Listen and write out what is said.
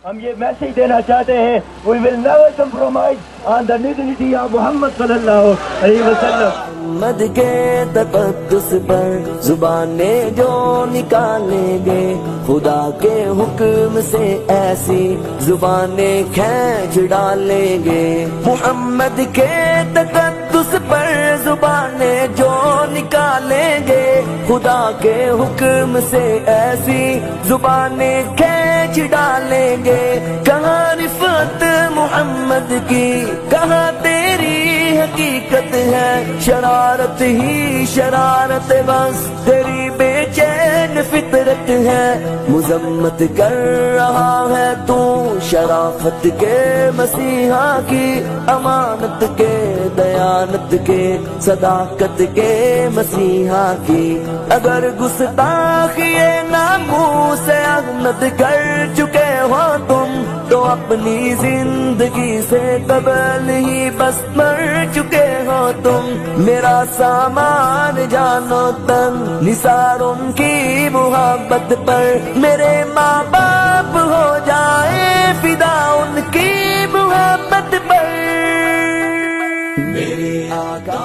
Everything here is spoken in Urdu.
ہم یہ میسج دینا چاہتے ہیں we will never compromise on the dignity of محمد صلی اللہ علیہ وسلم. محمد کے تقدس پر زبانیں جو نکالیں گے، خدا کے حکم سے ایسی زبانیں کھینچ ڈالیں گے. محمد کے تقدس پر زبانیں جو نکالیں گے، خدا کے حکم سے ایسی زبانیں کھینچ ڈالیں گے. کہاں رفعت محمد کی، کہاں تیری حقیقت ہے، شرارت ہی شرارت بس تیری بے چین فطرت ہے. مذمت کر رہا ہے تو شرافت کے مسیحا کی، امانت کے دیانت کے صداقت کے مسیحا کی. اگر گستاخی ناموس احمد کر چکے ہو تم تو اپنی زندگی سے قبل ہی بس مر چکے ہو تم. میرا سامان جانو تن نثار ان کی محبت پر، میرے ماں باپ ہو جائے فدا ان کی محبت پر. میرے آقا